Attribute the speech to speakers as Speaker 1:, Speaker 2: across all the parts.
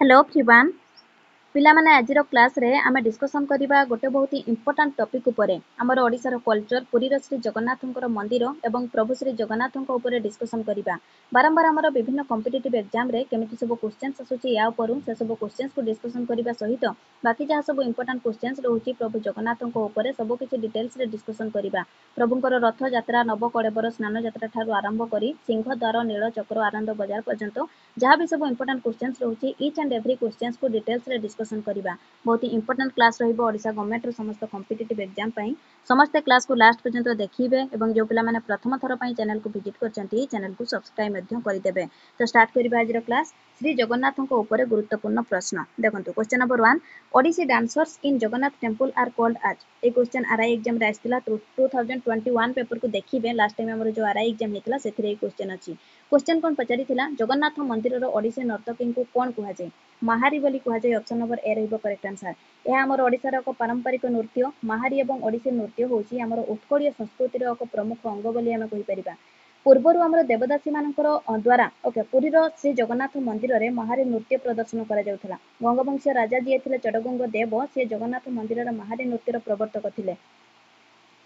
Speaker 1: Hello everyone पिलामाने आजिर class रे आमे discussion करिबा गोटे बहुत ही इंपोर्टेंट टॉपिक उपरे हमर ओडिसा कल्चर पुरी श्री जगन्नाथंकर मंदिर एवं प्रभु श्री जगन्नाथंक उपरे डिस्कशन करिबा बारंबार हमर विभिन्न कॉम्पिटिटिव एग्जाम रे केमिति सब क्वेश्चंस आसुची या उपरु से सब क्वेश्चंस को डिस्कशन करिबा सहित बाकी जहाँ सब इंपोर्टेंट क्वेश्चंस रहउची प्रभु जगन्नाथंक उपरे सब किछि डिटेल्स रे डिस्कशन करिबा प्रभुंकर रथ यात्रा नवकळेबर स्नान यात्रा ठारू आरंभ करी सिंह द्वार नील चक्र आनंद बजार पर्यंत जहाँ भी सब इंपोर्टेंट क्वेश्चंस रहउची ईच एंड एवरी क्वेश्चंस को डिटेल्स रे डिस्कशन करिबा बहुत ही इंपोर्टेंट क्लास रहिबो ओडिसा गवर्नमेंट रो समस्त कॉम्पिटिटिव एग्जाम पई समस्त क्लास को लास्ट पर्यंत देखिबे एवं जो पिला माने प्रथम थर पई चैनल को विजिट करचंती चैनल को सब्सक्राइब मध्य करि देबे। तो स्टार्ट करिबा आज रो क्लास श्री जगन्नाथन को ऊपर गुरुत्वपूर्ण प्रश्न देखंतु question number 1 Odissi dancers in Jagannath temple are called आज ए क्वेश्चन आरआई एग्जाम रे आस्तिला 2021 पेपर को देखिबे लास्ट टाइम हमर जो आरआई एग्जाम हेतला सेथिरे ए क्वेश्चन अछि क्वेश्चन कोन पचारिथिला जगन्नाथ मंदिर रो ओडिसी नर्तकी को कोन कुहा जाय महारी बोली कुहा जाय ऑप्शन नंबर ए रहइबो करेक्ट आंसर यह आमर ओडिशार एक पारंपरिक नृत्य महारी एवं ओडिसी नृत्य होची आमर उत्कळीय संस्कृतिर एक प्रमुख अंग बोली आमे कहि परिबा पूर्वरु आमर देवदासी मानकर द्वारा ओके पुरीर श्री जगन्नाथ मंदिर रे महारी नृत्य प्रदर्शन करा जाउथला गंगवंशीय राजा जी थिले चडगंग देव से जगन्नाथ मंदिर रे महारी नृत्यर प्रवर्तक थिले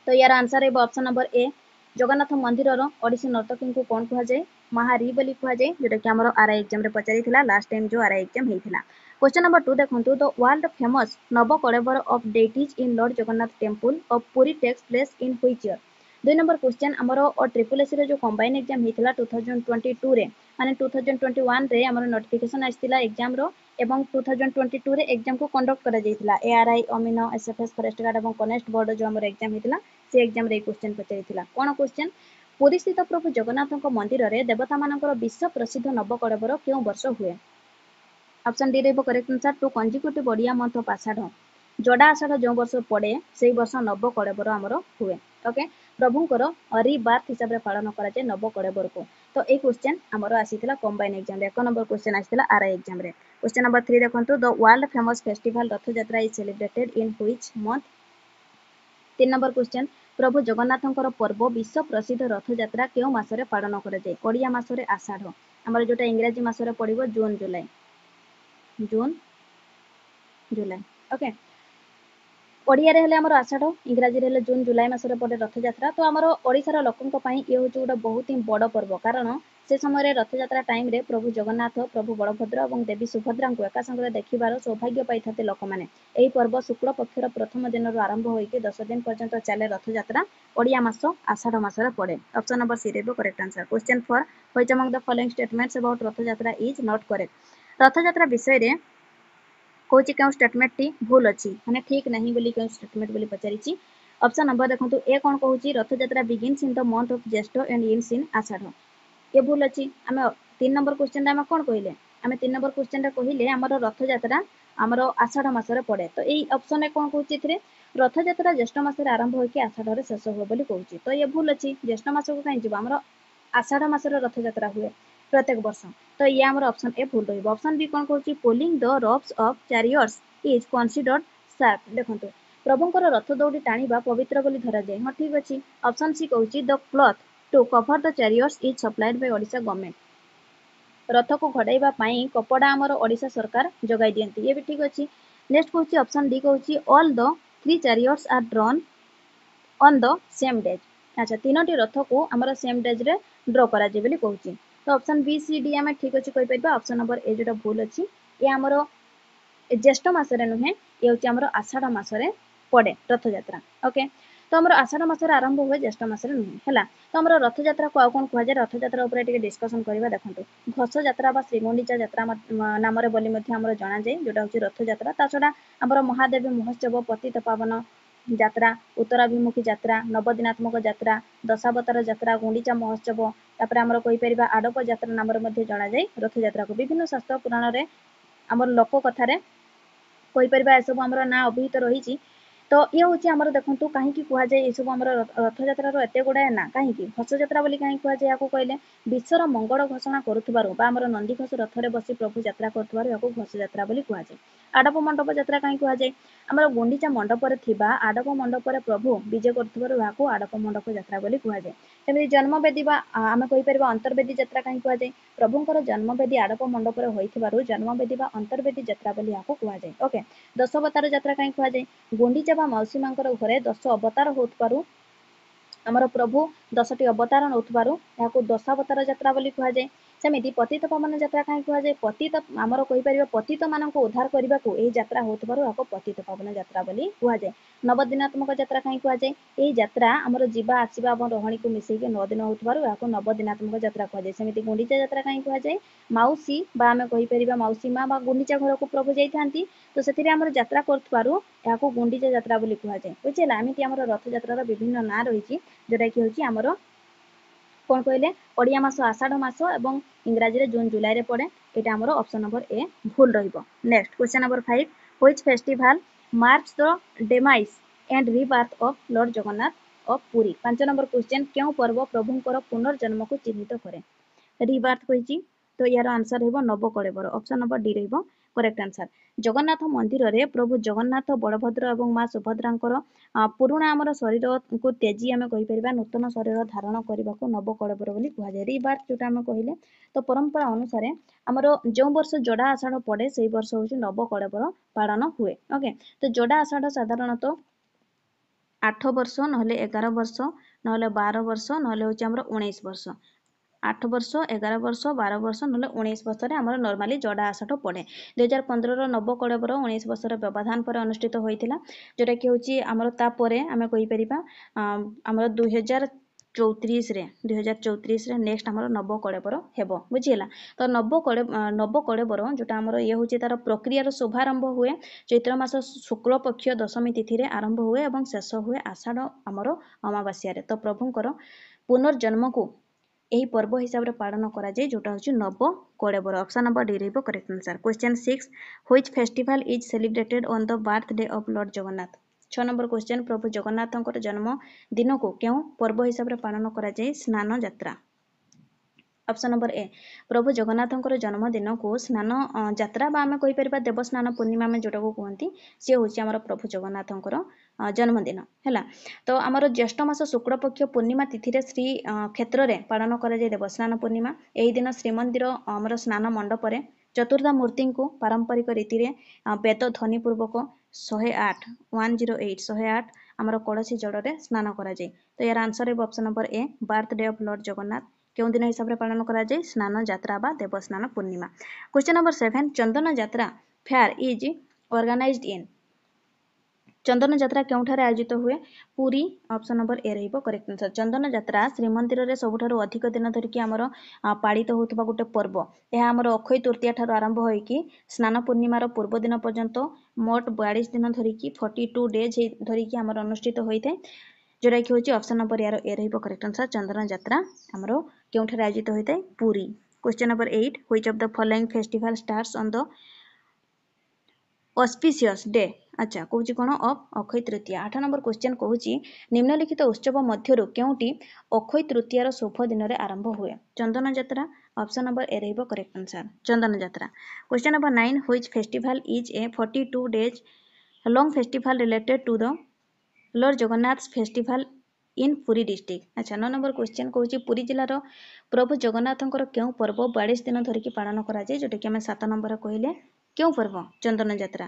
Speaker 1: तो यार आंसर है ऑप्शन नंबर ए जगन्नाथ मंदिर रो ओडिसी नर्तकी को कोन कुहा जाय महारी बोली कुहा जाय जेटा कि हमर आरआई एग्जाम रे पचारिथिला लास्ट टाइम जो आरआई एग्जाम हेथिला। क्वेश्चन नंबर 2 देखंतु the world famous Nabakalebar of deities in Lord Jagannath temple of Puri takes place in which year 2 number question हमरो और ट्रिपल एससी रे जो कंबाइन एग्जाम हेथिला 2022 रे माने 2021 रे हमरो नोटिफिकेशन आस्तिला एग्जाम रो एवं 2022 रे एग्जाम को कंडक्ट करा जायतिला एआरआई अमिनो एसएफएस फॉरेस्ट गार्ड एवं कनेस्ट बोर्ड जो हमरो एग्जाम हेतिला से एग्जाम रे क्वेश्चन पचारिथिला कोन क्वेश्चन पुरी स्थित प्रभु जगन्नाथक मंदिर रे देवता मानकर विश्व प्रसिद्ध नवकळेबर केउ वर्ष हुए ऑप्शन डी रहइबो correct answer two consecutive Odia month of Ashadha जोड़ा आषाढ़ जो वर्ष पड़े से वर्ष नवकळेबर हमर हुए ओके प्रभुंकर रिबार्थ हिसाब रे पालन करा जाय नवकळेबर को तो ए क्वेश्चन हमर आसीथिला कंबाइन एग्जाम रे एक नंबर क्वेश्चन आसीथिला आरआई एग्जाम रे क्वेश्चन नंबर 3 देखंतु the world famous festival Rath Yatra is celebrated in which month 3 number question प्रभु जगन्नाथंकर पर्व विश्व प्रसिद्ध रथ यात्रा केउ मासरे पालन करा जाय ओडिया मासरे आषाढ़ हमर जोटा इंग्रजी मासरे पड़िबो जून जुलाई ओके ओडिया रे हेले हमर आषाढ़ इंग्रजी रे हेले जून जुलाई मासरे पड़े रथ यात्रा तो हमर ओडिसा लोकन को पई ए होची गोटा बहुत ही बड़ पर्व कारण से समय रे रथ यात्रा टाइम रे प्रभु जगन्नाथ प्रभु बलभद्र एवं देवी सुभद्रा को एका संगे देखिबार सौभाग्य पाइथाते लोक माने एही पर्व शुक्ल पक्षर प्रथम दिन रो आरंभ होई के 10 दिन पर्यंत चले रथ यात्रा ओडिया मास आषाढ़ मासरे पड़े ऑप्शन नंबर सी रेबो correct answer question 4 which among the following statements about Rath Yatra is not correct रथ यात्रा विषय रे कोची केउ स्टेटमेंट टी भूल अछि माने ठीक नहीं बोली केउ स्टेटमेंट बोली पचारिछि ऑप्शन नंबर देखंतु ए कोन कहूची रथ यात्रा begins in the month of ज्येष्ठ एंड एंड्स इन आषाढ़ ये भूल अछि हमें 3 नंबर क्वेश्चन रे हम कोन कहिले हमें 3 नंबर क्वेश्चन रे कहिले हमर रथ यात्रा हमर आषाढ़ मासरे पड़े तो एई ऑप्शन रे कोन कहूची थरे रथ यात्रा ज्येष्ठ मासरे आरंभ होई के आषाढ़ रे शेष हो बोली कहूची तो ये भूल अछि ज्येष्ठ मास को काई जिबा हमर आषाढ़ मासरे रथ यात्रा हुए प्रत्येक वर्ष तो ये हमर ऑप्शन ए भूल रहिबो ऑप्शन बी कोन कहूची pulling the ropes of chariots is considered साफ देखंतु प्रभुंकर रथ दौड़ी टाणीबा पवित्र बोली धरा जाय हां ठीक अछि ऑप्शन सी कहूची the cloth to cover the chariots is supplied by Odisha government रथ को घड़ाइबा पई कपड़ा हमर ओडिशा सरकार जगाई दियंती ये भी ठीक अछि नेक्स्ट कहूची ऑप्शन डी कहूची all the 3 chariots are drawn on the same days अच्छा तीनोटी रथ को हमर सेम डेज रे ड्रॉ करा जे बोली कहूची तो ऑप्शन बी सी डी हमें ठीक अछि कहि परबा ऑप्शन नंबर ए जेटा भूल अछि ये हमर ज्येष्ठ मासरे नुहे ये होची हमर आषाढ़ मासरे पड़े रथ यात्रा ओके तो हमर आषाढ़ मासरे आरंभ हुए ज्येष्ठ मासरे नुहे हला तो हमर रथ यात्रा को आ कोन कुहा जाय रथ यात्रा ऊपर टिके डिस्कशन करबा देखंतु घोष यात्रा बा श्रीगुंडीचा यात्रा नाम रे बोली मध्ये हमर जणा जाय जोटा होची रथ यात्रा ता छडा हमर महादेव महोत्सव पतित पावन यात्रा उत्तराभिमुखी यात्रा नवदिनात्मक यात्रा दशावतार यात्रा गुंडीचा महोत्सव तापर हमर कहि परिबा आडप यात्रा नाम रे मध्ये जणा जाय रथ यात्रा को विभिन्न शास्त्र पुराण रे हमर लोक कथा रे कहि परिबा ए सब हमर ना अभिहित रहिछि तो ये होची हमर देखंतु काहे की कुहा जाय ए सब हमर रथ यात्रा रो एते गुडा ना काहे की घोष यात्रा बोली काहे कुहा जाय याको कहले विश्वर मंगल घोषणा करूथबारो बा हमर नंदी घोष रथ रे बसी प्रभु यात्रा करथबारो याको घोष यात्रा बोली कुहा जाय आडप मंडप यात्रा काहे कुहा जाय हमर गुंडीचा मंडप रे थिबा आडप मंडप रे प्रभु विजय करथबारो याको आडप मंडप यात्रा बोली कुहा जाय सेमि जन्म बेदी बा आमे कहि परिबा अंतर्वेदी यात्रा काहे कुहा जाय ପ୍ରଭୁଙ୍କର ଜନ୍ମବେଦୀ ଆଡ଼ପ ମଣ୍ଡପରେ ହୋଇଥିବାରୁ ଜନ୍ମବେଦୀ ବା ଅନ୍ତର୍ବେଦୀ ଯାତ୍ରା ବୋଲି ଏହାକୁ କୁହାଯାଏ। ଓକେ, ଦଶାବତାର ଯାତ୍ରା କାହିଁ କୁହାଯାଏ? ଗୁଣ୍ଡିଚା ବା ମାଉସୀ ମାଙ୍କର ଘରେ 10 ଅବତାର ହେଉଥିବାରୁ ଆମର ପ୍ରଭୁ 10ଟି ଅବତାର ନେଉଥିବାରୁ ଏହାକୁ ଦଶାବତାର ଯାତ୍ରା ବୋଲି କୁହାଯାଏ। ସେମିତି ପତିତ ପାବନ ଯାତ୍ରା କାହିଁ କୁହାଯାଏ? ଆମର କହିପାରିବା ପତିତମାନଙ୍କୁ ଉଦ୍ଧାର କରିବାକୁ ଏହି ଯାତ୍ରା ହେଉଥିବାରୁ ଏହାକୁ ପତିତ ପାବନ ଯାତ୍ରା ବୋଲି କୁହାଯାଏ। ନବଦିନାତ୍ମକ ଯାତ୍ରା କାହିଁ କୁହାଯାଏ? ଏହି ଯାତ୍ରା ଆମର ଯିବା ଆସିବା ଏବଂ ରହଣୀକୁ ମିଶେଇକି 9 ଦିନ ହେଉଥିବାରୁ ଏହାକୁ ନବଦିନାତ୍ମକ ଯାତ୍ରା କୁହାଯାଏ। ସେମିତି ଗୁଣ୍ଡିଚା ଯାତ୍ରା କାହିଁ କୁହାଯାଏ? ମାଉସୀ ବା ଆମେ କହିପାରିବା ମାଉସୀ ମା ବା ଗୁଣ୍ଡିଚା ଘରକୁ ପ୍ରଭୁ ଯାଇଥାନ୍ତି, ତ ସେଥିରେ ଆମର ଯାତ୍ରା କରୁଥିବାରୁ ଏହାକୁ ଗୁଣ୍ଡିଚା ଯାତ୍ରା ବୋଲି କୁହାଯାଏ। ବୁଝିହେଲା? ଏମିତି ଆମର ରଥଯାତ୍ରାର ବିଭିନ୍ନ ନାଁ ରହିଛି, ଯୋଉଟାକି ହେଉଛି ଆମର କ'ଣ କହିଲେ ଓଡ଼ିଆ ମାସ ଆଷାଢ଼ ମାସ ଏବଂ ଇଂରାଜୀରେ ଜୁନ୍ ଜୁଲାଇରେ ପଡ଼େ। ଏଇଟା ଆମର ଅପସନ୍ ନମ୍ବର ଏ ଭୁଲ ରହିବ। Next question number 5, which festival marks the demise and rebirth of Lord Jagannath of Puri? 5 number question, କେଉଁ ପର୍ବ ପ୍ରଭୁଙ୍କର ପୁନର୍ଜନ୍ମକୁ ଚିହ୍ନିତ କରେ? ରିବାର୍ଥ କହିଛି, ତ ୟାର ଆନ୍ସର ରହିବ ନବକଳେବର। ଅପସନ୍ ନମ୍ବର ଡି ରହିବ କରେକ୍ଟ ଆନ୍ସର। ଜଗନ୍ନାଥ ମନ୍ଦିରରେ ପ୍ରଭୁ ଜଗନ୍ନାଥ, ବଳଭଦ୍ର ଏବଂ ମା ସୁଭଦ୍ରାଙ୍କର ପୁରୁଣା ଆମର ଶରୀରକୁ ତ୍ୟଜି ଆମେ କହିପାରିବା ନୂତନ ଶରୀର ଧାରଣ କରିବାକୁ ନବକଳେବର ବୋଲି କୁହାଯାଏ। ରିବାର୍ଥ ଯୋଉଟା ଆମେ କହିଲେ, ତ ପରମ୍ପରା ଅନୁସାରେ ଆମର ଯେଉଁ ବର୍ଷ ଯୋଡ଼ା ଆଷାଢ଼ ପଡ଼େ ସେଇ ବର୍ଷ ହେଉଛି ନବକଳେବର ପାଳନ ହୁଏ। ଓକେ, ତ ଯୋଡ଼ା ଆଷାଢ଼ ସାଧାରଣତଃ 8 ବର୍ଷ ନହେଲେ 11 ବର୍ଷ ନହେଲେ 12 ବର୍ଷ ନହେଲେ ହେଉଛି ଆମର 19 ବର୍ଷ। 8 ବର୍ଷ, 11 ବର୍ଷ, 12 ବର୍ଷ ନହେଲେ 19 ବର୍ଷରେ ଆମର ନର୍ମାଲି ଯୋଡ଼ା ଆଷାଢ଼ ପଡ଼େ। 2015ର ନବକଳେବର 19 ବର୍ଷର ବ୍ୟବଧାନ ପରେ ଅନୁଷ୍ଠିତ ହୋଇଥିଲା, ଯୋଉଟାକି ହେଉଛି ଆମର ତାପରେ ଆମେ କହିପାରିବା ଆମର 2034ରେ ନେକ୍ସଟ ଆମର ନବକଳେବର ହେବ। ବୁଝିହେଲା? ତ ନବକଳେବର ଯୋଉଟା ଆମର ଇଏ ହେଉଛି ତାର ପ୍ରକ୍ରିୟାର ଶୁଭାରମ୍ଭ ହୁଏ ଚୈତ୍ର ମାସ ଶୁକ୍ଳପକ୍ଷ ଦଶମୀ ତିଥିରେ ଆରମ୍ଭ ହୁଏ ଏବଂ ଶେଷ ହୁଏ ଆଷାଢ଼ ଆମର ଅମାବାସ୍ୟାରେ। ତ ପ୍ରଭୁଙ୍କର ପୁନର୍ଜନ୍ମକୁ ଏହି ପର୍ବ ହିସାବରେ ପାଳନ କରାଯାଏ, ଯୋଉଟା ହେଉଛି ନବକଳେବର। ଅପସନ୍ ନମ୍ବର ଡି ରହିବ correct answer. Question 6, which festival is celebrated on the birthday of Lord Jagannath? 6 number question, ପ୍ରଭୁ ଜଗନ୍ନାଥଙ୍କର ଜନ୍ମ ଦିନକୁ କେଉଁ ପର୍ବ ହିସାବରେ ପାଳନ କରାଯାଏ? ସ୍ନାନ ଯାତ୍ରା। ଅପସନ୍ ନମ୍ବର ଏ, ପ୍ରଭୁ ଜଗନ୍ନାଥଙ୍କର ଜନ୍ମଦିନକୁ ସ୍ନାନ ଯାତ୍ରା ବା ଆମେ କହିପାରିବା ଦେବସ୍ନାନ ପୂର୍ଣ୍ଣିମା ଆମେ ଯୋଉଟାକୁ କୁହନ୍ତି, ସିଏ ହେଉଛି ଆମର ପ୍ରଭୁ ଜଗନ୍ନାଥଙ୍କର ଜନ୍ମଦିନ। ହେଲା, ତ ଆମର ଜ୍ୟେଷ୍ଠ ମାସ ଶୁକ୍ଳପକ୍ଷ ପୂର୍ଣ୍ଣିମା ତିଥିରେ ଶ୍ରୀ କ୍ଷେତ୍ରରେ ପାଳନ କରାଯାଏ ଦେବସ୍ନାନ ପୂର୍ଣ୍ଣିମା। ଏହି ଦିନ ଶ୍ରୀମନ୍ଦିର ଆମର ସ୍ନାନ ମଣ୍ଡପରେ ଚତୁର୍ଦ୍ଧା ମୂର୍ତ୍ତିଙ୍କୁ ପାରମ୍ପରିକ ରୀତିରେ ବେଦ ଧ୍ୱନି ପୂର୍ବକ 108 ଆମର କଳସୀ ଜଳରେ ସ୍ନାନ କରାଯାଏ। ତ ଏହାର ଆନ୍ସର ହେବ option number A, birthday of Lord Jagannath. କେଉଁ ଦିନ ହିସାବରେ ପାଳନ କରାଯାଏ? ସ୍ନାନ ଯାତ୍ରା ବା Debasnana Purnima. Question number 7, Chandan Yatra fair is organised in? Chandan Yatra କେଉଁଠାରେ ଆୟୋଜିତ ହୁଏ? ପୁରୀ। ଅପସନ୍ ନମ୍ବର ଏ ରହିବ କରେକ୍ଟ ଆନ୍ସର। ଚନ୍ଦନ ଯାତ୍ରା ଶ୍ରୀମନ୍ଦିରରେ ସବୁଠାରୁ ଅଧିକ ଦିନ ଧରିକି ଆମର ପାଳିତ ହେଉଥିବା ଗୋଟେ ପର୍ବ। ଏହା ଆମର ଅକ୍ଷୟ ତୃତୀୟା ଠାରୁ ଆରମ୍ଭ ହୋଇକି ସ୍ନାନ ପୂର୍ଣ୍ଣିମାର ପୂର୍ବ ଦିନ ପର୍ଯ୍ୟନ୍ତ ମୋଟ 42 ଦିନ ଧରିକି 42 ଡେଜ୍ ଧରିକି ଆମର ଅନୁଷ୍ଠିତ ହୋଇଥାଏ, ଯୋଉଟାକି ହେଉଛି ଅପସନ୍ ନମ୍ବର ୟାର ଏ ରହିବ କରେକ୍ଟ ଆନ୍ସର। ଚନ୍ଦନ ଯାତ୍ରା ଆମର କେଉଁଠାରେ ଆୟୋଜିତ ହୋଇଥାଏ? Puri. Question number 8, which of the following festival starts on the auspicious day? ଆଚ୍ଛା, କହୁଛି କ'ଣ? Of Akshaya Tritiya. 8 number question କହୁଛି ନିମ୍ନଲିଖିତ ଉତ୍ସବ ମଧ୍ୟରୁ କେଉଁଟି ଅକ୍ଷୟ ତୃତୀୟାର ଶୁଭ ଦିନରେ ଆରମ୍ଭ ହୁଏ? Chandan Yatra. Option number A ରହିବ correct answer, Chandan Yatra. Question number 9, which festival is a 42 days long festival related to the Lord Jagannath festival in Puri district? ଆଚ୍ଛା, 9 ନମ୍ବର କ୍ୱେଶ୍ଚନ୍ କହୁଛି ପୁରୀ ଜିଲ୍ଲାର ପ୍ରଭୁ ଜଗନ୍ନାଥଙ୍କର କେଉଁ ପର୍ବ 42 ଦିନ ଧରିକି ପାଳନ କରାଯାଏ? ଯୋଉଟାକି ଆମେ 7 ନମ୍ବର କହିଲେ କେଉଁ ପର୍ବ? ଚନ୍ଦନ ଯାତ୍ରା।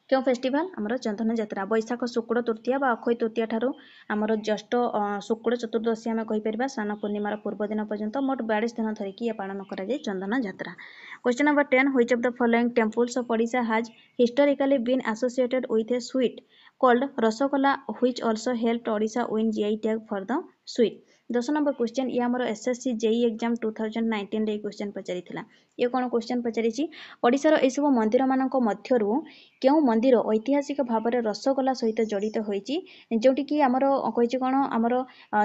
Speaker 1: କେଉଁ ଫେଷ୍ଟିଭାଲ? ଆମର ଚନ୍ଦନ ଯାତ୍ରା। ବୈଶାଖ ଶୁକ୍ଳ ତୃତୀୟା ବା ଅକ୍ଷୟ ତୃତୀୟା ଠାରୁ ଆମର ଜ୍ୟେଷ୍ଠ ଶୁକ୍ଳ ଚତୁର୍ଦ୍ଦଶୀ ଆମେ କହିପାରିବା ସ୍ନାନ ପୂର୍ଣ୍ଣିମାର ପୂର୍ବ ଦିନ ପର୍ଯ୍ୟନ୍ତ ମୋଟ 42 ଦିନ ଧରିକି ଏ ପାଳନ କରାଯାଏ Chandan Yatra. Question number 10, which of the following temples of Odisha has historically been associated with a sweet called rasagola which also helped Odisha win GI tag for the sweet? 10 number question, ଇଏ ଆମର SSC JEE ଏକ୍ଜାମ୍ 2019ରେ ଏଇ କ୍ୱେଶ୍ଚନ୍ ପଚାରିଥିଲା। ଇଏ କ'ଣ question ପଚାରିଛି? ଓଡ଼ିଶାର ଏହିସବୁ ମନ୍ଦିରମାନଙ୍କ ମଧ୍ୟରୁ କେଉଁ ମନ୍ଦିର ଐତିହାସିକ ଭାବରେ ରସଗୋଲା ସହିତ ଜଡ଼ିତ ହୋଇଛି? ଯେଉଁଠିକି ଆମର କହିଛି କ'ଣ? ଆମର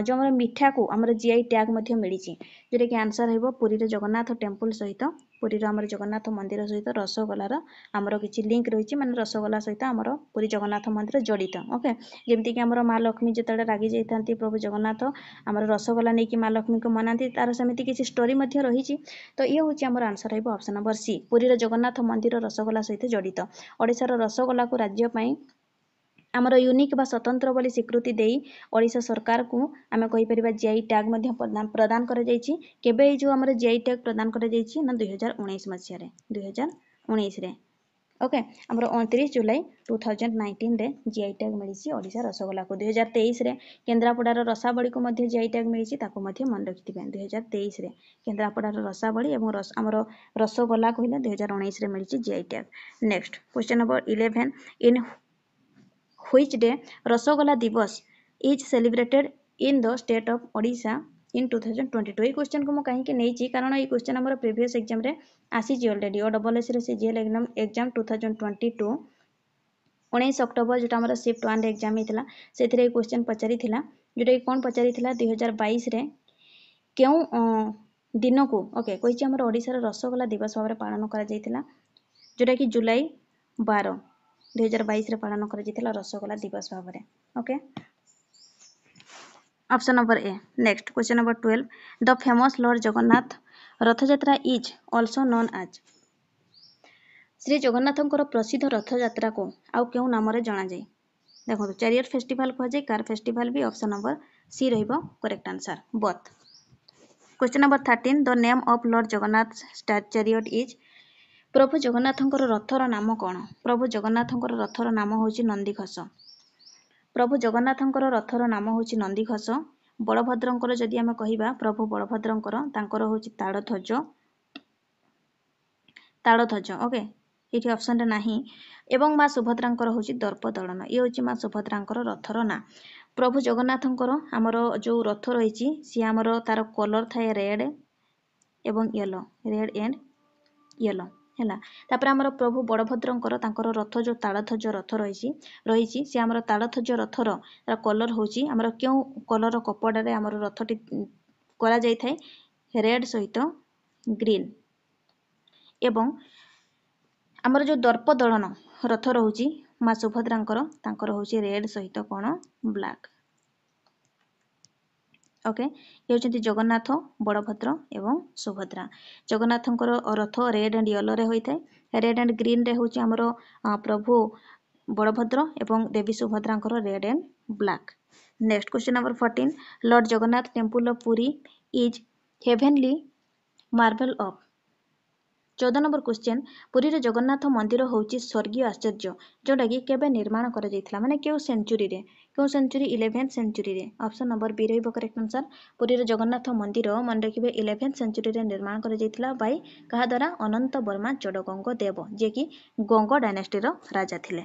Speaker 1: ଯେଉଁ ଆମର ମିଠାକୁ ଆମର GI ଟ୍ୟାଗ୍ ମଧ୍ୟ ମିଳିଛି, ଯେଉଁଟାକି ଆନ୍ସର ହେବ ପୁରୀର ଜଗନ୍ନାଥ ଟେମ୍ପଲ୍ ସହିତ, ପୁରୀର ଆମର ଜଗନ୍ନାଥ ମନ୍ଦିର ସହିତ ରସଗୋଲାର ଆମର କିଛି ଲିଙ୍କ ରହିଛି, ମାନେ ରସଗୋଲା ସହିତ ଆମର ପୁରୀ ଜଗନ୍ନାଥ ମନ୍ଦିର ଜଡ଼ିତ। ଓକେ, ଯେମିତିକି ଆମର ମା ଲକ୍ଷ୍ମୀ ଯେତେବେଳେ ରାଗି ଯାଇଥାନ୍ତି ପ୍ରଭୁ ଜଗନ୍ନାଥ ଆମର ରସଗୋଲା ନେଇକି ମା ଲକ୍ଷ୍ମୀଙ୍କୁ ମନାନ୍ତି, ତାର ସେମିତି କିଛି ଷ୍ଟୋରି ମଧ୍ୟ ରହିଛି। ତ ଇଏ ହେଉଛି ଆମର ଆନ୍ସର ରହିବ ଅପସନ୍ ନମ୍ବର ସି, ପୁରୀର ଜଗନ୍ନାଥ ମନ୍ଦିର ରସଗୋଲା ସହିତ ଜଡ଼ିତ। ଓଡ଼ିଶାର ରସଗୋଲାକୁ ରାଜ୍ୟ ପାଇଁ आमर यूनिक बा स्वतंत्र बोली स्वीकृति देई ओडिशा सरकार को आमे कहि परिबा जीआई टैग मध्ये प्रदान करा जायछि। केबे जो हमर जीआई टैग प्रदान करा जायछि ना 2019 मसिया रे 2019 रे ओके हमर 29 जुलाई 2019 रे जीआई टैग मिलिछि ओडिशा रसगोला को। 2023 रे केन्द्रापड़ार रसावली को मध्ये जीआई टैग मिलिछि ताको मध्ये मन रखिथिबे। 2023 रे केन्द्रापड़ार रसावली एवं हमर रसगोला कहिला 2019 रे मिलिछि GI tag. Next question number 11 in which day rasagola दिवस is celebrated in the state of Odisha in 2022। ये क्वेश्चन को मु कहीं नहीं कारण ये क्वेश्चन हमर प्रीवियस एग्जाम रे आसी ऑलरेडी ओडब्ल्यूएस रे सीजीएल एग्जाम 2022 19 अक्टोबर जोटा हमर शिफ्ट 1 रे एग्जाम हेतला सेथिरे ये क्वेश्चन पचारी थिला जोटा कोन पचारी थिला 2022 रे केउ दिन को ओके कहिछि हमर ओडिसा रे रसगोला दिवस भाबरे पालन करा जायतिला जोटा कि जुलाई 12 2022 रे पालन करा जायतिला रसगोला दिवस भाबरे okay. Option number A. Next question number 12 the famous Lord Jagannath Rath Yatra is also known as. Shri जगन्नाथंकर प्रसिद्ध रथ यात्रा को आउ केउ नाम रे जाना जाय देखो चैरियट फेस्टिवल को जाय कार फेस्टिवल भी ऑप्शन नंबर सी रहइबो correct answer both. Question number 13 the name of Lord Jagannath chariot is. प्रभु जगन्नाथंकर रथर नाम कौन। प्रभु जगन्नाथंकर रथर नाम होची नंदीघोष। प्रभु जगन्नाथंकर रथर नाम होची नंदीघोष। बलभद्रंकर जदि आमे कहिबा प्रभु बलभद्रंकर तांकर होची ताड़ध्वज ओके ये ऑप्शन रे नाही एवं मां सुभद्रांकर होची दर्पदलन ये होची मां सुभद्रांकर रथर ना। प्रभु जगन्नाथंकर हमर जो रथ रहिची सी हमर तार कलर थाए रेड एवं येलो रेड एंड येलो हैला। तापर हमर प्रभु बड़भद्रंकर तांकर रथ जो ताड़ध्वज रथ रहिची से हमर ताड़ध्वज रथर कलर होची हमर क्यों कलर कपड़ा रे हमर रथटी करा जाय थाए रेड सहित ग्रीन एवं हमर जो दर्पदलन रथ रहउची मां सुभद्रांकर तांकर होची रेड सहित कोन ब्लैक ओके ये होचंती जगन्नाथ बड़भद्र एवं सुभद्रा। जगन्नाथंकर रथ रेड एंड येलो रे होइथाय रेड एंड ग्रीन रे होची हमर प्रभु बड़भद्र एवं देवी सुभद्रांकर red and black. Next question number 14 Lord Jagannath temple of Puri is heavenly marvel of. 14 number question Puri रे जगन्नाथ मंदिर होची स्वर्गीय आश्चर्य जोटा कि केबे निर्माण करा जायथिला माने केउ सेंचुरी 11th सेंचुरी रे ऑप्शन नंबर बी रहइबो करेक्ट आंसर। पुरी रे जगन्नाथ मंदिर मन रखिबे 11th सेंचुरी रे निर्माण करा जायथिला बाय कहा द्वारा अनंत वर्मा चोडगंग देव जे कि गंग डायनेस्टी रो राजा थिले।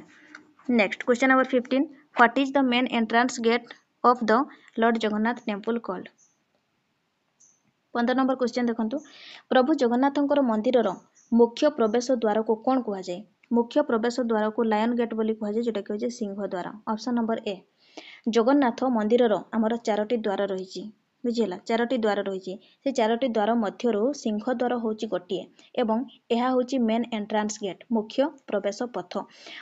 Speaker 1: Next question number 15 what is the main entrance gate of the Lord Jagannath temple called. 15 number question देखंतु प्रभु जगन्नाथंकर मंदिरर मुख्य प्रवेश द्वार को कौन कहा जाए। मुख्य प्रवेश द्वार को लायन गेट बोली कहा जाए जोटा कि सिंह द्वार ऑप्शन नंबर ए। जगन्नाथ मंदिरर आमर 4टी द्वार रहिछि बुझिला 4टी द्वार रहिछि से 4टी द्वार मध्यरु सिंह द्वार होछि गोटिए एवं एहा होछि मेन एंट्रेंस गेट मुख्य प्रवेश पथ।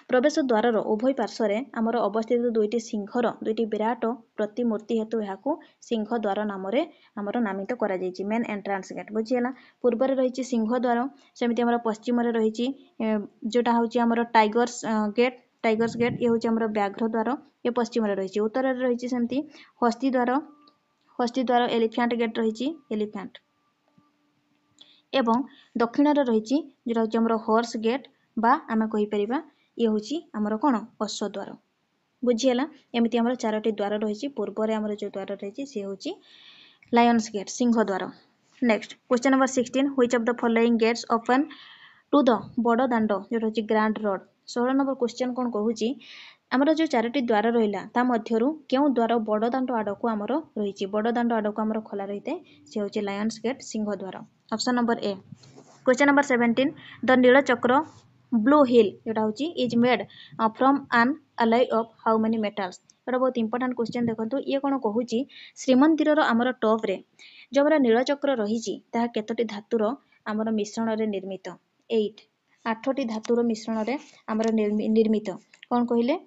Speaker 1: प्रवेश द्वारर उभय पार्श्व रे आमर अवस्थित दुईटी सिंहर दुईटी विराट प्रतिमूर्ति हेतु एहाकू सिंह द्वार नाम रे आमर नामित करा जायछि मेन एंट्रेंस गेट बुझिला। पूर्व रे रहिछि सिंह द्वार सेमिति आमर पश्चिम रे रहिछि जोटा होछि आमर टाइगर्स गेट ये होछि आमर व्याघ्र द्वार ये पश्चिम रे रहिछि। उत्तर रे रहिछि सेमिति हस्ती द्वार एलिफेंट गेट रहिछि एलिफेंट एवं दक्षिण रे रहिछि जोटा होछि आमर हॉर्स गेट बा आमे कहि परिबा ये होछि आमर कोन अश्व द्वार बुझियला। एमिति आमर 4टी द्वार रहिछि पूर्व रे आमर जो द्वार रहिछि से होछि Lions gate Singha Dwara. Next question number 16 which of the following gates open to the Bada Danda जोटा होछि ग्रैंड रोड। 16 नंबर क्वेश्चन कोन कहूछि आमर जो 4टी द्वार रहिला ता मध्यरु केउ द्वार बड़ दांड आडको आमर रहिछि बड़ दांड आडको आमर खोला रहिते से होछि Lions gate Singha Dwara option number A. Question number 17 the Nilachakra blue wheel जोटा होछि is made from an alloy of how many metals. एटा बहुत इंपोर्टेंट क्वेश्चन देखंतु ये कोन कहूछि श्रीमंदिर रो आमर टॉप रे जो आमर नीलचक्र रहिछि ता केतोटी धातुर आमर मिश्रण रे निर्मित 8टी धातुर मिश्रण रे आमर निर्मित कोन कहिले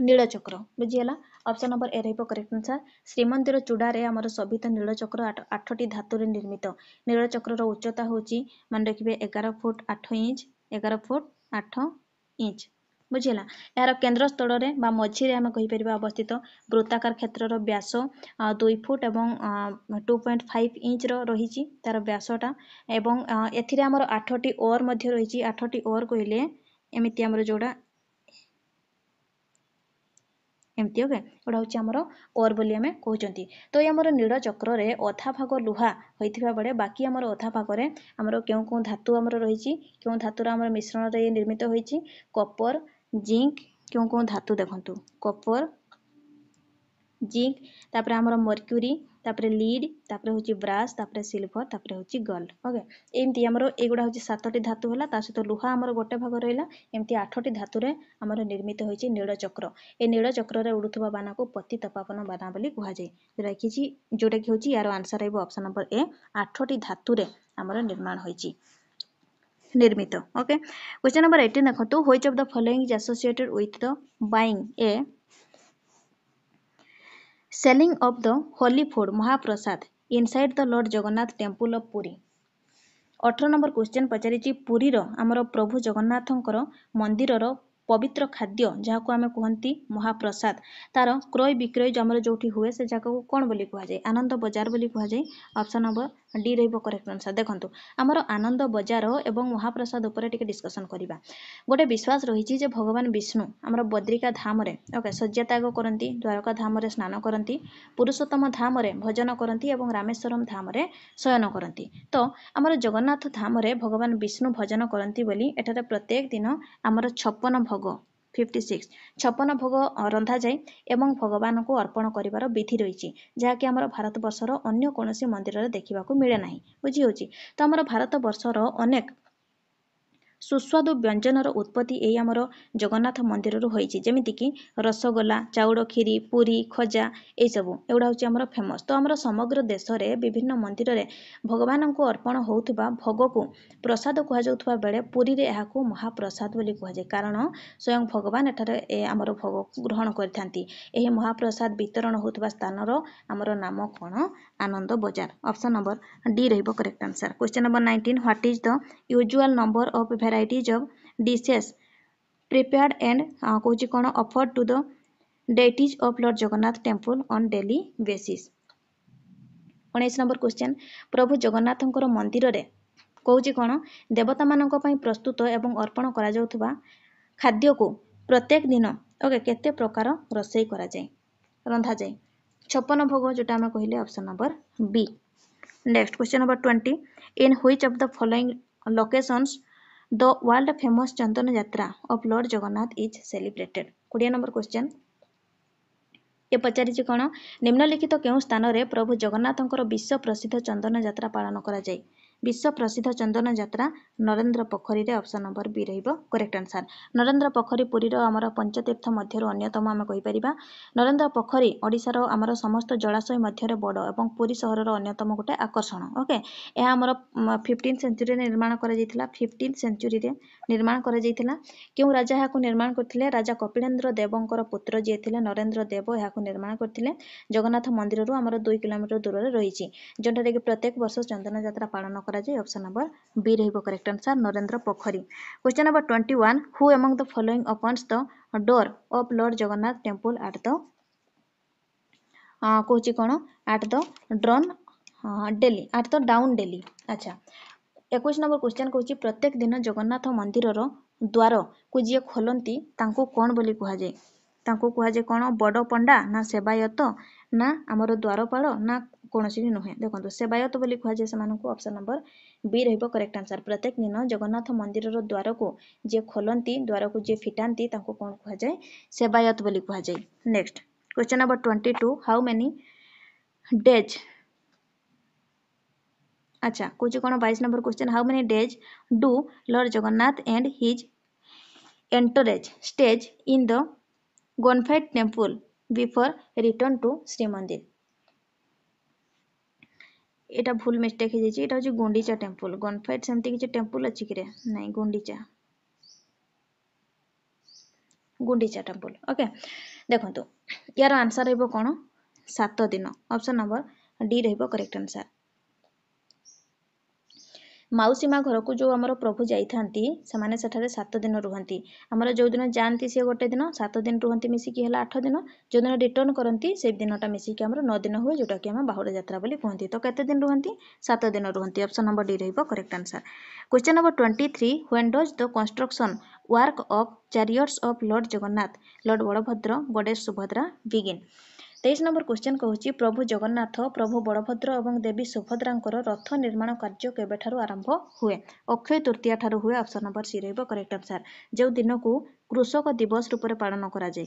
Speaker 1: नीलचक्र बुझियला। ऑप्शन नंबर ए रहइबो करेक्ट आंसर। श्रीमंदिर चूड़ा रे आमर सभित नीलचक्र 8टी धातु रे निर्मित। नीलचक्र रो उच्चता होची मान रखिबे 11 फुट 8 इंच 11 फुट 8 इंच बुझिला यार केन्द्र स्थल में मझिरे आम कहीपर अवस्थित वृत्ताकार क्षेत्र व्यास 2 फुट एवं 2.5 इंच रही तार व्यासटा एवं एथिरे आमर 8टी ओर मध्य रही 8टी ओर कहले एमती आमर जोड़ा एमती ओके गोटा हूँ आमर ओर बोली आम कहते तो ये आमर नील चक्र रे अधा भाग लुहा होता बेले बाकी आमर अधा भाग आमर क्यों क्यों धातु आमर रही क्यों धातुर आमर मिश्रण रे निर्मित होती कपर जिंक क्यों क्यों धातु देखंतु कपर जिंक तापर आमर मर्क्यूरी तापर लीड तापर होची ब्रास तापर सिल्वर तापर होची गोल्ड ओके एमती आमर एगुडा होची 7टी धातु होला ता सहित लुहा आमर गोटे भाग रहिला एमती 8टी धातु रे आमर निर्मित होईची नील चक्र ए नील चक्र रे उडुथबा बाना को पतितपापन बाना बोली कुहा जाय जोटा कि होची यार आंसर आइबो ऑप्शन नंबर ए 8टी धातु रे आमर निर्माण होईची निर्मित ओके क्वेश्चन नंबर 18 देखो which of the following is associated with the buying a selling of the holy food Mahaprasad inside the Lord Jagannath temple of Puri 18 number question पचारिची पुरीर आमर प्रभु जगन्नाथंकर मंदिरर पवित्र खाद्य जहाँ को आम कहती महाप्रसाद तार क्रय विक्रय जो जो हुए से जगह को कौन बोली कहुए आनंद बजार बोली कहुए ऑप्शन नंबर डी रहिबो करेक्ट आंसर देखंतु आमर आनंद बजार एवं महाप्रसाद उपर टिके डिस्कशन करबा गोटे विश्वास रही जे भगवान विष्णु आमर बद्रिका धाम रे ओके शଯ୍ୟା त्याग करती द्वारका धाम रे स्नान करती पुरुषोत्तम धाम रे भजन करती एवं रामेश्वरम धाम रे शयन करती तो आमर जगन्नाथ धाम रे भगवान विष्णु भजन करती बोली एठारे प्रत्येक दिन आमर 56 भोग 56 56 भोग रंधा जाए एवं भगवान को अर्पण करिवार विधि रही जहाँकि आमर भारत वर्षर अन्य कौनसी मंदिर देखा मिले ना बुझी होची तो आमर भारत वर्षर अनेक सुस्वादु व्यंजनर उत्पत्ति यही आमर जगन्नाथ मंदिर जमीती कि रसगोला चाउड़ खीरी पुरी खजा यही सब एगुड़ा हूँ आमर फेमस तो आमर समग्र देश में विभिन्न मंदिर में भगवान को अर्पण होता भोग को प्रसाद कहुवा बेले पुरी रे यहाँ महाप्रसाद बोली कहुए कारण स्वयं भगवान एठारे आमर भोग ग्रहण करथांती एही महाप्रसाद वितरण होता स्थानर आमर नाम कौन आनंद बजार ऑप्शन नंबर डी रहिबो correct answer question number 19 what is the usual number of varieties of dishes prepared and कहूँ कौन offered to the deities of Lord Jagannath temple on daily basis 19 number question प्रभु जगन्नाथंकर मंदिर रे कहूँ कौन देवता मानक पई प्रस्तुत एवं अर्पण करा जाउथबा खाद्य को प्रत्येक दिन ओके केते प्रकार रोषेई करा जाए रंधा जाए 56 भोग जोटा आम कहले option number B next question number 20 in which of the following locations The world famous Chandan Yatra of Lord Jagannath is celebrated 20 number question ये पचारिछि कौन निम्नलिखित केउं स्थान रे प्रभु जगन्नाथंकर विश्व प्रसिद्ध चंदन यात्रा पालन करा जाए विश्व प्रसिद्ध चंदन यात्रा नरेंद्र पोखरी रे ऑप्शन नंबर बी रहिबो करेक्ट आंसर नरेंद्र पोखरी पुरीर आमर पंचतीर्थ मध्य अन्यतम आम कहिपरिबा नरेंद्र पोखरी ओडिशार आमर समस्त जलाशय मध्य बड़ एवं पुरी सहर अन्यतम गोटे आकर्षण ओके यह आमर 15 सेंचुरी निर्माण करा जायतिला 15 सेंचुरी रे निर्माण करा जायतिला केउ राजा याको निर्माण करथिले राजा कपिलेन्द्र देवंकर पुत्र जे थिले नरेंद्र देव याको निर्माण करथिले जगन्नाथ मंदिर रु आमर 2 किलोमीटर दूर रे रहिछि जोंटारे कि प्रत्येक वर्ष चंदन यात्रा पालन करा जाय ऑप्शन नंबर बी रहिबो correct answer Narendra Pokhari question number 21 who among the following opens the door of Lord Jagannath temple at the कहूँ कौन at the drone daily at the down daily अच्छा 21 नंबर क्वेश्चन कहूँ प्रत्येक दिन जगन्नाथ मंदिर द्वार को जी खोलती तांको कौन बोली कहुए तांको कहुए कौन बड़ पंडा ना सेवायत ना आमर द्वारपाल ना कौन नुहे देखो सेवायत बोली कहुए से ऑप्शन नंबर बी रहिबो करेक्ट आंसर प्रत्येक दिन जगन्नाथ मंदिर द्वार को जे खोलती द्वार को जे फिटाती तांको कौन कहुए सेवायत बोली कहुए next question number 22 how many days अच्छा कुछ कौन 22 number question how many days do Lord Jagannath and his entourage stay in the गोनफाइट temple before return to Shrimandir एटा भूल मिस्टेक हो जाइए हूँ गुंडीचा टेम्पल गोनफाइट सेमती किसी टेम्पल अच्छी कि नहीं गुंडीचा टेम्पल ओके देखो यार आंसर रहिबो कौन 7 दिन ऑप्शन नंबर डी रहिबो करेक्ट आंसर ମାଉସୀ ମା ଘରକୁ ଯେଉଁ ଆମର ପ୍ରଭୁ ଯାଇଥାନ୍ତି ସେମାନେ ସେଠାରେ 7 ଦିନ ରୁହନ୍ତି। ଆମର ଯେଉଁଦିନ ଯାଆନ୍ତି ସିଏ ଗୋଟେ ଦିନ, 7 ଦିନ ରୁହନ୍ତି ମିଶିକି ହେଲା 8 ଦିନ। ଯେଉଁଦିନ ରିଟର୍ନ କରନ୍ତି ସେଇ ଦିନଟା ମିଶିକି ଆମର 9 ଦିନ ହୁଏ, ଯେଉଁଟାକି ଆମେ ବାହୁଡ଼ା ଯାତ୍ରା ବୋଲି କୁହନ୍ତି। ତ କେତେ ଦିନ ରୁହନ୍ତି? 7 ଦିନ ରୁହନ୍ତି। ଅପସନ୍ ନମ୍ବର ଡି ରହିବ correct answer. Question number 23, when does the construction work of chariots of Lord Jagannath, Lord Balabhadra, goddess Subhadra begin? 23 number question କହୁଛି ପ୍ରଭୁ ଜଗନ୍ନାଥ, ପ୍ରଭୁ ବଳଭଦ୍ର ଏବଂ ଦେବୀ ସୁଭଦ୍ରାଙ୍କର ରଥ ନିର୍ମାଣ କାର୍ଯ୍ୟ କେବେଠାରୁ ଆରମ୍ଭ ହୁଏ? ଅକ୍ଷୟ ତୃତୀୟା ଠାରୁ ହୁଏ। ଅପସନ୍ ନମ୍ବର ସି ରହିବ କରେକ୍ଟ ଆନ୍ସର। ଯେଉଁ ଦିନକୁ କୃଷକ ଦିବସ ରୂପରେ ପାଳନ କରାଯାଏ।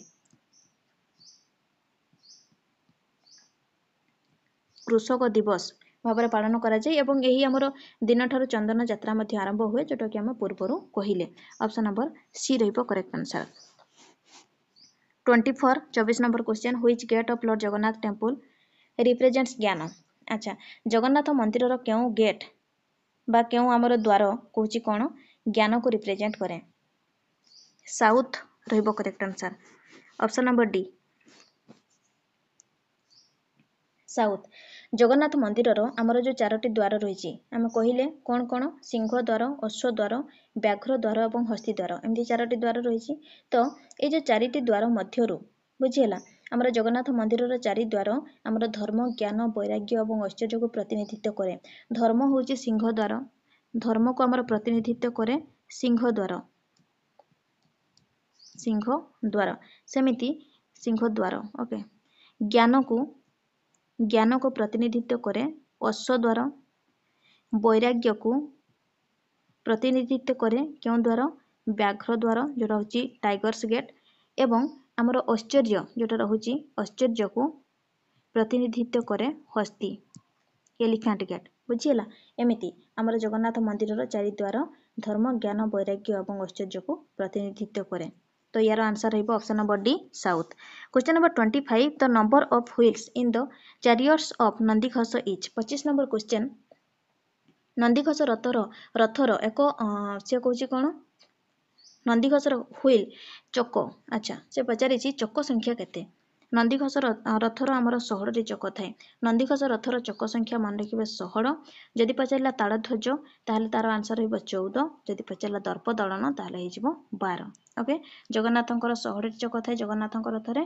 Speaker 1: କୃଷକ ଦିବସ ଭାବରେ ପାଳନ କରାଯାଏ ଏବଂ ଏହି ଆମର ଦିନଠାରୁ ଚନ୍ଦନ ଯାତ୍ରା ମଧ୍ୟ ଆରମ୍ଭ ହୁଏ, ଯେଉଁଟାକି ଆମେ ପୂର୍ବରୁ କହିଲେ। ଅପସନ୍ ନମ୍ବର ସି ରହିବ correct answer. 24 number question, which gate of Lord Jagannath temple represents ଜ୍ଞାନ? ଆଚ୍ଛା, ଜଗନ୍ନାଥ ମନ୍ଦିରର କେଉଁ ଗେଟ୍ ବା କେଉଁ ଆମର ଦ୍ୱାର କହୁଛି କ'ଣ? ଜ୍ଞାନକୁ ରିପ୍ରେଜେଣ୍ଟ କରେ। ସାଉଥ୍ ରହିବ correct answer. Option number D south. Jagannath ମନ୍ଦିରର ଆମର ଯେଉଁ 4ଟି ଦ୍ୱାର ରହିଛି ଆମେ କହିଲେ କ'ଣ କ'ଣ? ସିଂହ ଦ୍ୱାର, ଅଶ୍ୱ ଦ୍ୱାର, ବ୍ୟାଘ୍ର ଦ୍ୱାର ଏବଂ ହସ୍ତୀ ଦ୍ୱାର, ଏମିତି 4ଟି ଦ୍ୱାର ରହିଛି। ତ ଏଇ ଯେଉଁ 4ଟି ଦ୍ୱାର ମଧ୍ୟରୁ ବୁଝିହେଲା, ଆମର ଜଗନ୍ନାଥ ମନ୍ଦିରର 4 ଦ୍ୱାର ଆମର ଧର୍ମ, ଜ୍ଞାନ, ବୈରାଗ୍ୟ ଏବଂ ଐଶ୍ୱର୍ଯ୍ୟକୁ ପ୍ରତିନିଧିତ୍ୱ କରେ। ଧର୍ମ ହେଉଛି ସିଂହ ଦ୍ୱାର, ଧର୍ମକୁ ଆମର ପ୍ରତିନିଧିତ୍ୱ କରେ ସିଂହ ଦ୍ୱାର, ସିଂହ ଦ୍ୱାର। ସେମିତି ସିଂହ ଦ୍ୱାର, ଓକେ। ଜ୍ଞାନକୁ ପ୍ରତିନିଧିତ୍ୱ କରେ ଅଶ୍ୱ ଦ୍ୱାର, ବୈରାଗ୍ୟକୁ ପ୍ରତିନିଧିତ୍ୱ କରେ କେଉଁ ଦ୍ୱାର? ବ୍ୟାଘ୍ର ଦ୍ୱାର, ଯେଉଁଟା ହେଉଛି ଟାଇଗର୍ସ ଗେଟ୍, ଏବଂ ଆମର ଐଶ୍ୱର୍ଯ୍ୟ ଯେଉଁଟା ରହୁଛି ଐଶ୍ୱର୍ଯ୍ୟକୁ ପ୍ରତିନିଧିତ୍ୱ କରେ ହସ୍ତୀ, ଏଲିଫାଣ୍ଟ ଗେଟ୍। ବୁଝିହେଲା? ଏମିତି ଆମର ଜଗନ୍ନାଥ ମନ୍ଦିରର 4 ଦ୍ୱାର ଧର୍ମ, ଜ୍ଞାନ, ବୈରାଗ୍ୟ ଏବଂ ଐଶ୍ୱର୍ଯ୍ୟକୁ ପ୍ରତିନିଧିତ୍ୱ କରେ। ତ ୟାର ଆନ୍ସର ରହିବ option number D south. Question number 25, the number of wheels in the chariots of Nandighosa is? 25 number question, Nandighosa ରଥର ଏକ ସେ କହୁଛି କ'ଣ? ନନ୍ଦିଘୋଷର ହୁଇଲ୍ ଚକ, ଆଚ୍ଛା ସେ ପଚାରିଛି ଚକ ସଂଖ୍ୟା କେତେ? ନନ୍ଦିଘୋଷ ରଥର ଆମର 16ଟି ଚକ ଥାଏ। ନନ୍ଦିଘୋଷ ରଥର ଚକ ସଂଖ୍ୟା ମନେ ରଖିବେ 16। ଯଦି ପଚାରିଲା ତାଳଧ୍ୱଜ ତାହେଲେ ତାର ଆନ୍ସର ରହିବ 14। ଯଦି ପଚାରିଲା ଦର୍ପ ଦଳନ ତାହେଲେ ହେଇଯିବ 12। ଓକେ, ଜଗନ୍ନାଥଙ୍କର 16ଟି ଚକ ଥାଏ ଜଗନ୍ନାଥଙ୍କ ରଥରେ।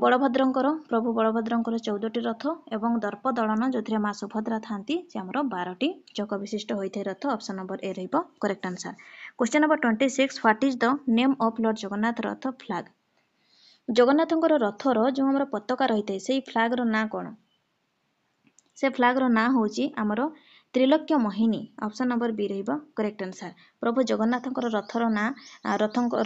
Speaker 1: ବଳଭଦ୍ରଙ୍କର, ପ୍ରଭୁ ବଳଭଦ୍ରଙ୍କର 14ଟି ରଥ ଏବଂ ଦର୍ପ ଦଳନ ଯେଉଁଥିରେ ମା ସୁଭଦ୍ରା ଥାନ୍ତି ସେ ଆମର 12ଟି ଚକ ବିଶିଷ୍ଟ ହୋଇଥାଏ ରଥ। ଅପସନ୍ ନମ୍ବର ଏ ରହିବ correct answer. Question number 26, what is the name of Lord Jagannath ରଥ ଫ୍ଲାଗ୍? ଜଗନ୍ନାଥଙ୍କର ରଥର ଯେଉଁ ଆମର ପତାକା ରହିଥାଏ ସେଇ ଫ୍ଲାଗ୍ର ନାଁ କ'ଣ? ସେ ଫ୍ଲାଗ୍ର ନାଁ ହେଉଛି ଆମର ତ୍ରିଲୋକ୍ୟ ମୋହିନୀ। ଅପସନ୍ ନମ୍ବର ବି ରହିବ କରେକ୍ଟ ଆନ୍ସର। ପ୍ରଭୁ ଜଗନ୍ନାଥଙ୍କର ରଥର ନାଁ,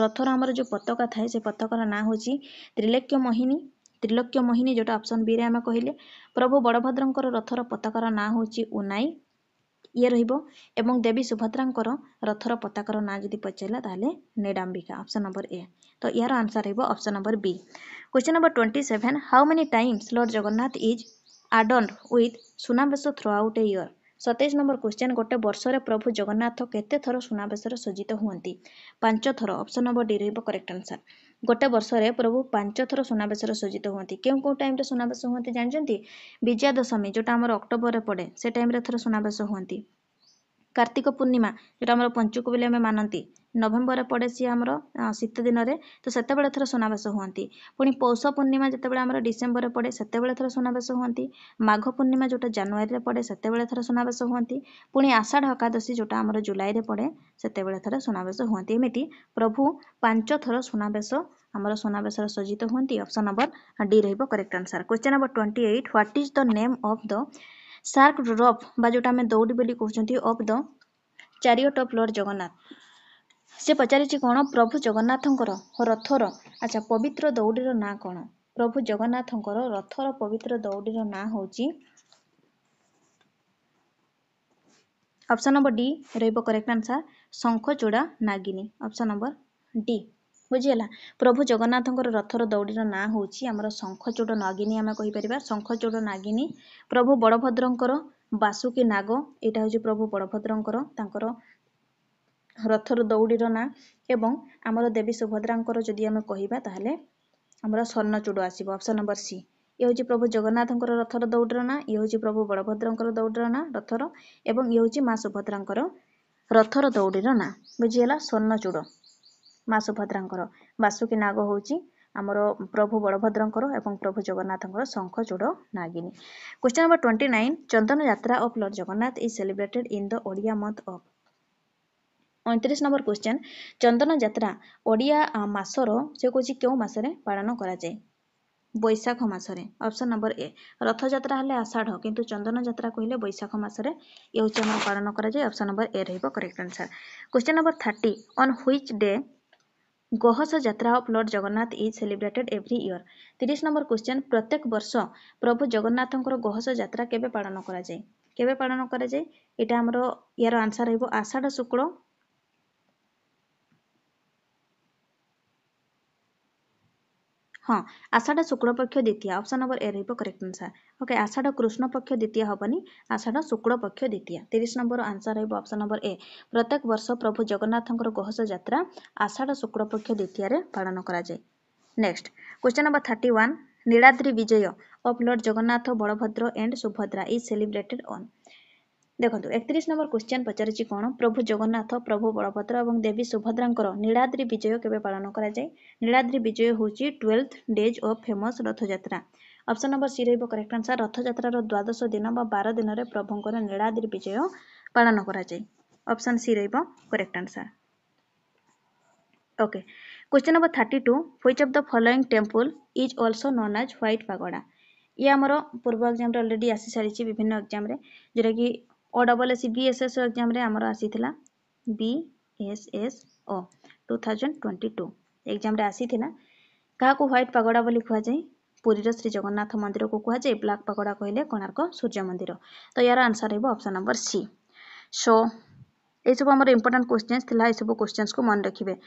Speaker 1: ରଥର ଆମର ଯେଉଁ ପତାକା ଥାଏ ସେ ପତାକାର ନାଁ ହେଉଛି ତ୍ରିଲୋକ୍ୟ ମୋହିନୀ। ତ୍ରିଲୋକ୍ୟ ମୋହିନୀ ଯେଉଁଟା ଅପସନ୍ ବିରେ ଆମେ କହିଲେ। ପ୍ରଭୁ ବଳଭଦ୍ରଙ୍କର ରଥର ପତାକାର ନାଁ ହେଉଛି ଉନାଇ, ଇଏ ରହିବ। ଏବଂ ଦେବୀ ସୁଭଦ୍ରାଙ୍କର ରଥର ପତାକାର ନାଁ ଯଦି ପଚାରିଲା ତାହେଲେ ନେଡାମ୍ବିକା। Option number A. ତ ୟାର ଆନ୍ସର ରହିବ option number B. Question number 27, how many times lord Jagannath is adorned with Sunabesha throughout a year? 27 number question, ଗୋଟେ ବର୍ଷରେ ପ୍ରଭୁ ଜଗନ୍ନାଥ କେତେ ଥର ସୁନାବେଶରେ ସଜ୍ଜିତ ହୁଅନ୍ତି? 5 ଥର। ଅପସନ୍ ନମ୍ବର ଡି ରହିବ କରେକ୍ଟ ଆନ୍ସର। ଗୋଟେ ବର୍ଷରେ ପ୍ରଭୁ 5 ଥର ସୁନାବେଶରେ ସଜ୍ଜିତ ହୁଅନ୍ତି। କେଉଁ ଟାଇମ୍ରେ ସୁନାବେଶ ହୁଅନ୍ତି ଜାଣିଛନ୍ତି? ବିଜୟା ଦଶମୀ ଯେଉଁଟା ଆମର ଅକ୍ଟୋବରରେ ପଡ଼େ ସେ ଟାଇମ୍ରେ ଥରେ ସୁନାବେଶ ହୁଅନ୍ତି। କାର୍ତ୍ତିକ ପୂର୍ଣ୍ଣିମା ଯେଉଁଟା ଆମର ପଞ୍ଚୁକ ବୋଲି ଆମେ ମାନନ୍ତି, ନଭେମ୍ବରରେ ପଡ଼େ ସିଏ ଆମର ଶୀତ ଦିନରେ, ତ ସେତେବେଳେ ଥରେ ସୁନାବେଶ ହୁଅନ୍ତି। ପୁଣି ପୌଷ ପୂର୍ଣ୍ଣିମା ଯେତେବେଳେ ଆମର ଡିସେମ୍ବରରେ ପଡ଼େ ସେତେବେଳେ ଥରେ ସୁନାବେଶ ହୁଅନ୍ତି। ମାଘ ପୂର୍ଣ୍ଣିମା ଯେଉଁଟା ଜାନୁଆରୀରେ ପଡ଼େ ସେତେବେଳେ ଥରେ ସୁନାବେଶ ହୁଅନ୍ତି। ପୁଣି ଆଷାଢ଼ ଏକାଦଶୀ ଯେଉଁଟା ଆମର ଜୁଲାଇରେ ପଡ଼େ ସେତେବେଳେ ଥରେ ସୁନାବେଶ ହୁଅନ୍ତି। ଏମିତି ପ୍ରଭୁ 5 ଥର ସୁନାବେଶରେ ସଜ୍ଜିତ ହୁଅନ୍ତି। ଅପସନ୍ ନମ୍ବର ଡି ରହିବ correct answer. Question number 28, what is the name of the sacred rope ବା ଯେଉଁଟା ଆମେ ଦୌଡ଼ି ବୋଲି କହୁଛନ୍ତି of the chariot of Lord Jagannath? ସେ ପଚାରିଛି କ'ଣ? ପ୍ରଭୁ ଜଗନ୍ନାଥଙ୍କର ରଥର ଆଚ୍ଛା ପବିତ୍ର ଦୌଡ଼ିର ନାଁ କ'ଣ? ପ୍ରଭୁ ଜଗନ୍ନାଥଙ୍କର ରଥର ପବିତ୍ର ଦୌଡ଼ିର ନାଁ ହେଉଛି ଅପସନ୍ ନମ୍ବର ଡି ରହିବ କରେକ୍ଟ ଆନ୍ସର, ଶଙ୍ଖଚୂଡ଼ା ନାଗିନୀ। Option number D. ବୁଝିହେଲା? ପ୍ରଭୁ ଜଗନ୍ନାଥଙ୍କର ରଥର ଦୌଡ଼ିର ନାଁ ହେଉଛି ଆମର ଶଙ୍ଖଚୂଡ଼ ନାଗିନୀ ଆମେ କହିପାରିବା, ଶଙ୍ଖଚୂଡ଼ ନାଗିନୀ। ପ୍ରଭୁ ବଳଭଦ୍ରଙ୍କର ବାସୁକୀ ନାଗ, ଏଇଟା ହେଉଛି ପ୍ରଭୁ ବଳଭଦ୍ରଙ୍କର ତାଙ୍କର ରଥର ଦୌଡ଼ିର ନାଁ। ଏବଂ ଆମର ଦେବୀ ସୁଭଦ୍ରାଙ୍କର ଯଦି ଆମେ କହିବା ତାହେଲେ ଆମର ସ୍ୱର୍ଣ୍ଣଚୂଡ଼ ଆସିବ। Option number C. ये हूँ प्रभु जगन्नाथंकर रथर दौड़र ना, ये हूँ प्रभु बलभद्रंकर दौड़र ना रथर, एवं ये हूँ माँ सुभद्रांकर रथर दौड़ीर ना। बुझीगला स्वर्णचूड़ माँ सुभद्रांकर, बासुकी नाग हूँ आमर प्रभु बलभद्रंकर एवं प्रभु जगन्नाथंकर शंखचूड़ नागिनी। Question number 29 Chandan Yatra of Lord Jagannath is celebrated in the Odia month of. 29 number question Chandan Yatra Odia मासर से कौन क्यों मासरे पालन करा जाए? बैशाख मासरे। Option number A. Rath Yatra हेले आषाढ़ किंतु चंदन यात्रा कहले बैशाख मासरे ये हूँ आम पालन करा जाए। ऑप्शन नंबर ए रहिबो correct answer. Question number 30 on which day गहस yatra of Lord Jagannath is celebrated every year. 30 number question प्रत्येक वर्ष प्रभु जगन्नाथंकर गहस यात्रा केबे पालन करा जाए? केबे पालन करा जाए? एटा हमरो यार आंसर रहिबो आषाढ़ शुक्ल हाँ आषाढ़ शुक्ल पक्ष द्वितीय। ऑप्शन नंबर ए रहिबो करेक्ट आंसर। ओके आषाढ़ कृष्ण पक्ष द्वितीय हबनी आषाढ़ शुक्ल पक्ष द्वितीय। 30 नंबर आंसर रहिबो ऑप्शन नंबर ए। प्रत्येक वर्ष प्रभु जगन्नाथंकर गहस यात्रा आषाढ़ शुक्ल पक्ष द्वितीय रे पालन करा जाए। Next question number 31 Niladri Bije of Lord Jagannath Balabhadra and Subhadra is celebrated on. देखो 31 नंबर क्वेश्चन पचारिछि कोन प्रभु जगन्नाथ प्रभु बलभद्र एवं देवी सुभद्रांकर नीलाद्रि विजय केबे पालन करा जाए? नीलाद्रि विजय होची 12th डेज ऑफ फेमस रथ यात्रा। ऑप्शन नंबर सी रहिबो करेक्ट आंसर। रथ यात्रा रो 12 दिन बा 12 दिन रे प्रभुंकर नीलाद्रि विजय पालन करा जाए। ऑप्शन सी रहिबो correct answer. Okay question number 32 which of the following temple is also known as white pagoda. ये हमरो पूर्व एग्जाम रे ऑलरेडी आसी सारिछि विभिन्न एग्जाम रे जेरा कि OSSC BSS एग्जाम रे हमरो आसीथिला BSSO 2022 एग्जाम रे आसीथिला। कहा को व्हाइट पैगोडा बोली कुआ जाय? पुरीर श्री जगन्नाथ मंदिर को कुआ जाय। ब्लैक पैगोडा कहले कोणार्क सूर्य मंदिर। तो यार आंसर रहबो ऑप्शन नंबर सी। सो ए सब हमर इंपोर्टेंट क्वेश्चंस थिला। ए सब क्वेश्चंस को मन रखिबे।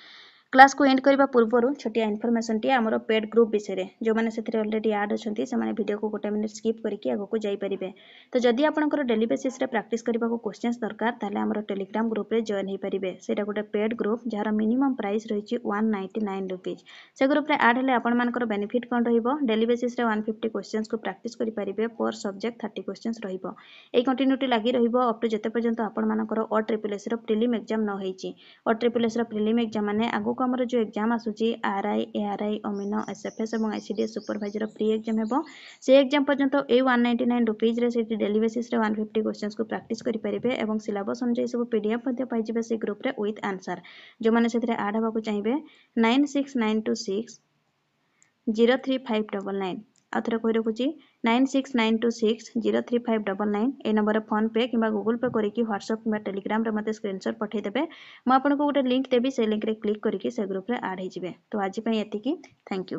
Speaker 1: क्लास को एंड करबा पूर्वरु छोटिया इन्फॉर्मेशन टी हमरो पेड ग्रुप विषय रे जो माने सेथरे ऑलरेडी ऐड अछंती से माने वीडियो को गोटे मिनिट स्किप करके आगो को जाई परिबे। तो जदि आपनकर डेली बेसिस रे प्रैक्टिस करबा को क्वेश्चंस दरकार ताले हमरो टेलीग्राम ग्रुप रे जॉइन हे परिबे। सेटा गोटे पेड ग्रुप जहार मिनिमम प्राइस रहिछि 199 रुपीस। से ग्रुप रे ऐड हेले आपन मानकर बेनिफिट कोन रहिबो? डेली बेसिस रे 150 क्वेश्चंस को प्रैक्टिस करि परिबे। पर सब्जेक्ट 30 क्वेश्चंस रहिबो। ए कंटिन्यूटी लागि रहिबो अप टू जते पर्यंत आपन मानकर OSSC रो प्रीलिम एग्जाम न होईछि। OSSC रो प्रीलिम एग्जाम माने आगो को हमर जो एग्जाम आसुची RI ARI अमिनो SFS और ICDS सुपरवाइजर प्री एग्जाम हेबो। से एग्जाम पर्यंत ए 199 रुपीस रे से डेली बेसिस रे 150 क्वेश्चंस को प्रैक्टिस करि परिबे एवं सिलेबस अनुसार सब PDF मध्ये पाइ जिबे से ग्रुप रे विथ आंसर। जो माने सेथरे ऐड हबा को चाहिबे 96926 03599 आथरे कोइ रखुची 96926 03599 ए नंबर फोन पे किबा गूगल पे करिकी WhatsApp किबा टेलीग्राम रे मते स्क्रीनशॉट पठै देबे। म आपनको गोटे लिंक देबी से लिंक रे क्लिक करिकी से ग्रुप रे ऐड हे जिवे। तो आज पई एतिकी थैंक यू।